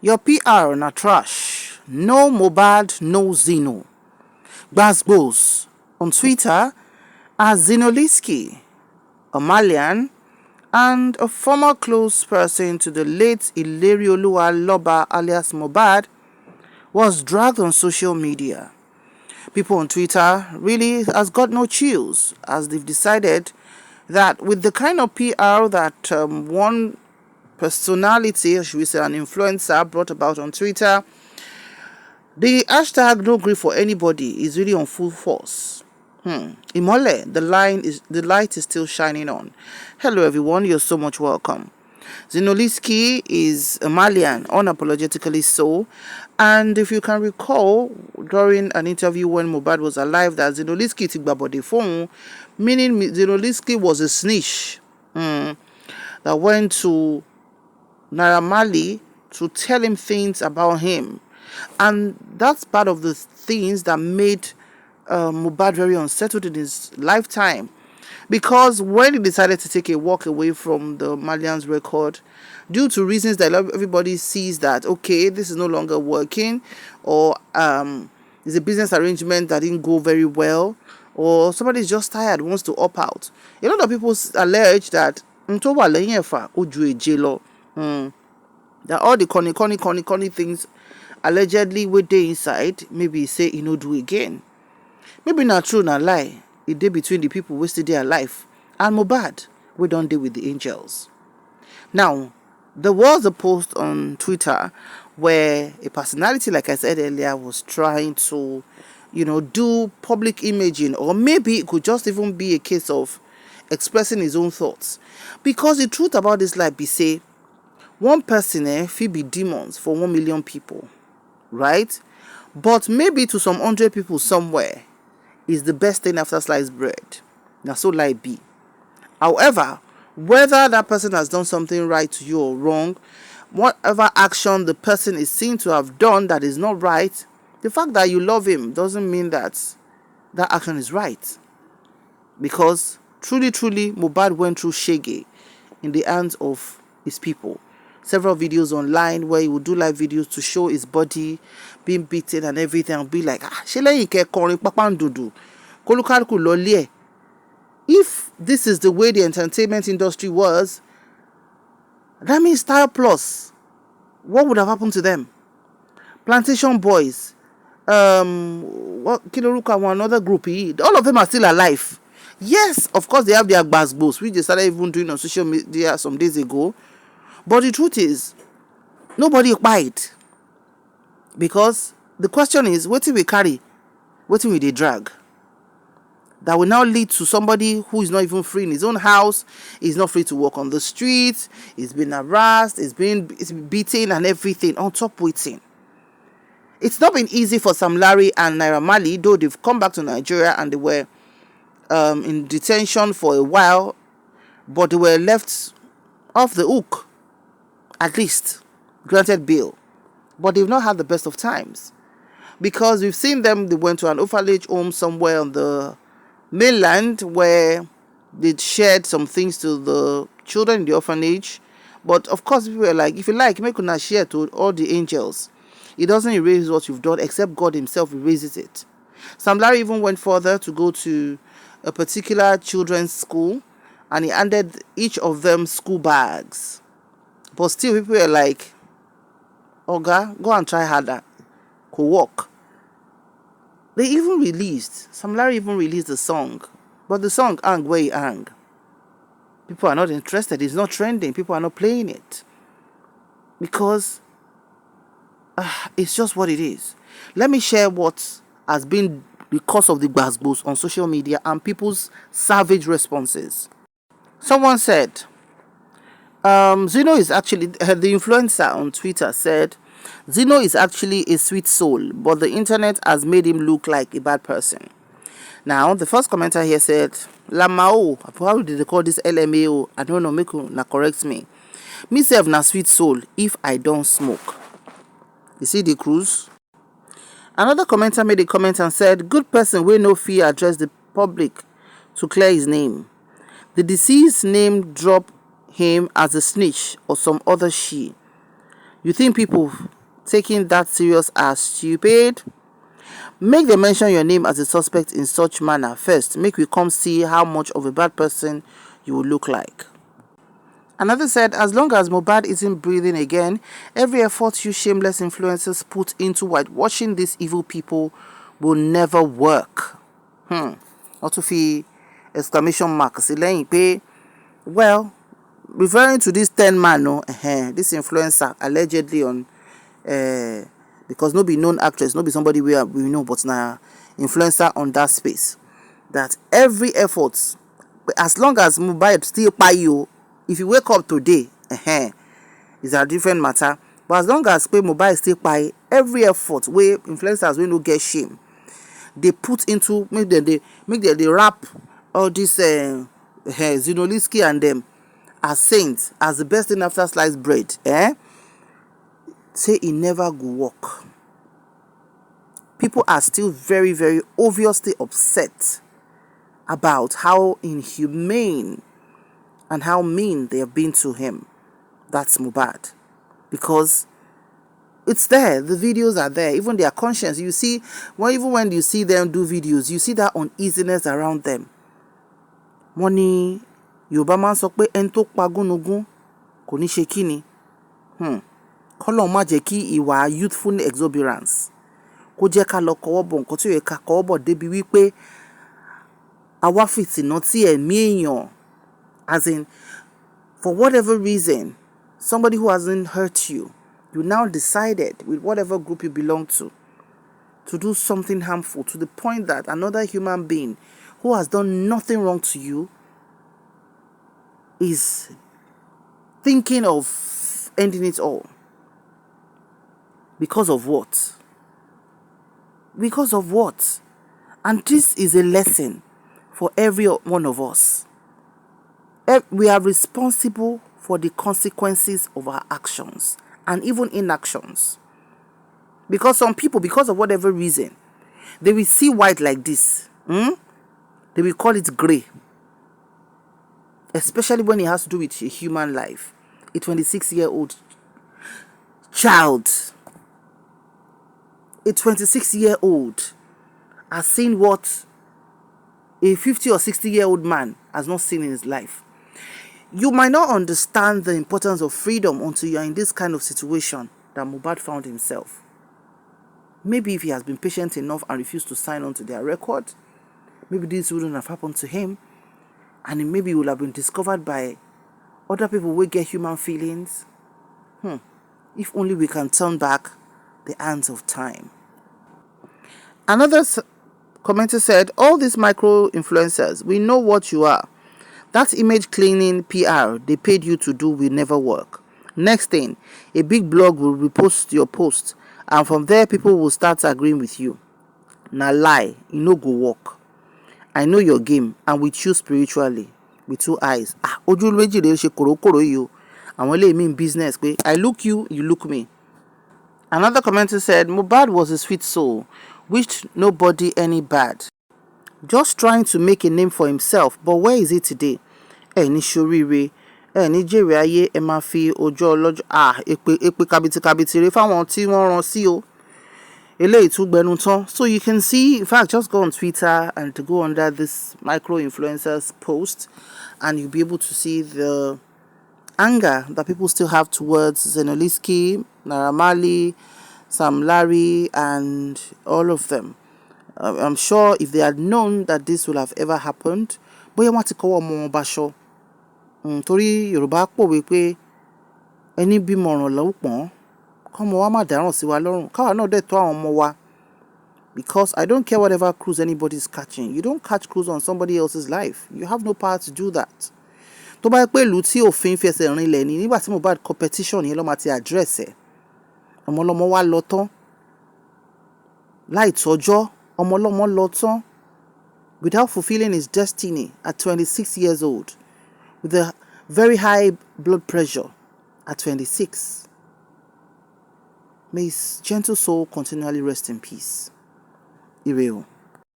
Your PR na trash. No Mohbad, no Zino. Gbos on Twitter as Zino.Your, a Malian and a former close person to the late Ilerioluwa Loba alias Mohbad, was dragged on social media. People on Twitter really has got no chills as they've decided that with the kind of PR that one personality, or should we say an influencer, brought about on Twitter, the hashtag no grief for anybody is really on full force. Imole, the light is still shining on. Hello everyone, you're so much welcome. Zino.Your is a Malian, unapologetically so. And if you can recall, during an interview when Mohbad was alive, that Zino.Your ti gba body phone, meaning Zino.Your was a snitch that went to Naira Marley to tell him things about him. And that's part of the things that made Mohbad very unsettled in his lifetime. Because when he decided to take a walk away from the Malians record, due to reasons that everybody sees that, okay, this is no longer working, or it's a business arrangement that didn't go very well, or somebody's just tired, wants to opt out. A lot of people allege that that all the corny things allegedly were there inside, maybe say he no do again. Maybe not true, not lie. It day between the people who still their life and Mohbad, we don't deal with the angels. Now, there was a post on Twitter where a personality, like I said earlier, was trying to, do public imaging, or maybe it could just even be a case of expressing his own thoughts. Because the truth about this life be say, one person feel be demons for 1 million people, right? But maybe to some 100 people somewhere is the best thing after sliced bread. Now so life be. However, whether that person has done something right to you or wrong, whatever action the person is seen to have done that is not right, the fact that you love him doesn't mean that that action is right. Because truly, Mohbad went through shege in the hands of his people. Several videos online where he would do live videos to show his body being beaten and everything, and be like, if this is the way the entertainment industry was, that means Style Plus, what would have happened to them? Plantation Boys, another group, all of them are still alive. Yes, of course they have their Gbos, which they started even doing on social media some days ago. But the truth is, nobody bite. Because the question is, what will we carry? What will they drag? That will now lead to somebody who is not even free in his own house, is not free to walk on the streets, he's been harassed, he's been beaten and everything, on top waiting. It's not been easy for Sam Larry and Naira Marley, though they've come back to Nigeria and they were in detention for a while, but they were left off the hook. At least granted bail, but they've not had the best of times, because we've seen them. They went to an orphanage home somewhere on the mainland where they shared some things to the children in the orphanage. But of course, people were like, if you like, make una share to all the angels. It doesn't erase what you've done, except God himself erases it. Sam Larry even went further to go to a particular children's school, and he handed each of them school bags. But still, people are like, Oga, go and try harder. Could work. They even released, Sam Larry even released the song. But the song hang where it hang. People are not interested. It's not trending. People are not playing it. Because it's just what it is. Let me share what has been the cause of the Gbos on social media and people's savage responses. Someone said, Zino is actually, the influencer on Twitter said, Zino is actually a sweet soul, but the internet has made him look like a bad person. Now, the first commenter here said, Lamao, how did they call this LMAO? I don't know, make na correct me. Me self na sweet soul if I don't smoke. You see the cruise? Another commenter made a comment and said, good person will no fear address the public to clear his name. The deceased name drop him as a snitch or some other she. You think people taking that serious are stupid? Make them mention your name as a suspect in such manner first. Make we come see how much of a bad person you will look like. Another said, as long as Mohbad isn't breathing again, every effort you shameless influencers put into whitewashing these evil people will never work. Not to feel exclamation mark. Well, referring to this 10 man, this influencer allegedly on, because no be known actress, no be somebody we know, but now influencer on that space, that every effort, as long as Mohbad still pay you, if you wake up today, it's a different matter. But as long as Mohbad still pay, every effort where influencers will no get shame, they put into make them they wrap all this Zino and them as saints, as the best thing after sliced bread. Say it never go work. People are still very, very obviously upset about how inhumane and how mean they have been to him. That's Mohbad. Because it's there, the videos are there, even their conscience. You see, even when you see them do videos, you see that uneasiness around them. Money, Yorùbá máa ń sọ pé ẹni tó pa gúnugún kò ní ṣe kíni. Kọ́lọ́run má jẹ́ kí ìwà youthful exuberance kó jẹ́ ká lọ kọwọ́ bọ̀ nǹkan tí ó yẹ ká kọwọ́ bọ̀ débi wípé àwa fìtìnà tí ẹ̀mí èèyàn, as in, for whatever reason, somebody who hasn't hurt you, you now decided with whatever group you belong to do something harmful to the point that another human being who has done nothing wrong to you is thinking of ending it all. Because of what? Because of what? And this is a lesson for every one of us. We are responsible for the consequences of our actions and even inactions. Because some people, because of whatever reason, they will see white like this. They will call it grey. Especially when it has to do with a human life. A 26-year-old child. A 26-year-old has seen what a 50 or 60-year-old man has not seen in his life. You might not understand the importance of freedom until you are in this kind of situation that Mohbad found himself. Maybe if he has been patient enough and refused to sign on to their record, maybe this wouldn't have happened to him. And maybe he would have been discovered by other people who get human feelings. If only we can turn back the hands of time. Another commenter said, all these micro influencers, we know what you are. That image cleaning PR they paid you to do will never work. Next thing, a big blog will repost your post, and from there people will start agreeing with you. Now lie, you no go work. I know your game, and with you spiritually, with 2 eyes. Ojú méjì lè ṣe kòrókòró yìí o. Àwọn lè mean business pé I look you, you look me. Another commenter said, Mohbad was a sweet soul, wished nobody any bad. Just trying to make a name for himself, but where is he today? Ní ṣoríire, ní jèrè ayé, ẹ máa fi ọjọ́ ọlọ́jọ́ èpè kàbìtì rè fáwọn tí wọ́n rán sí o. Eléyìí tún gbẹnu tán. So you can see, in fact, just go on Twitter and to go under this micro influencers post, and you'll be able to see the anger that people still have towards Zenoliski, Naira Marley, Sam Larry, and all of them. I'm sure if they had known that this will have ever happened, bóyá wọ́n ti kọ́wọ́ ọmọ wọn báṣọ. Torí Yorùbá pòwe pé ẹni bímọ ọ̀ràn ló pọ̀n, kọ́mọ wa má dáràn sí wa lọ́rùn, káwa náà dẹ̀ tó àwọn ọmọ wa. Because I don't care whatever cruise anybody's catching. You don't catch cruise on somebody else's life. You have no power to do that. Tó bá yẹ pé ìlú tí òfin fẹsẹ̀ rinlẹ̀ ni, nígbà tí Mohbad competition yẹn ló máa ti address ẹ̀. Ọmọ ọlọ́mọ wa lọ tán. Láì tọ́jọ́, ọmọ ọlọ́mọ lọ tán. Without fulfilling his destiny at 26 years old. With a very high blood pressure at 26. May his gentle soul continually rest in peace. Ire o.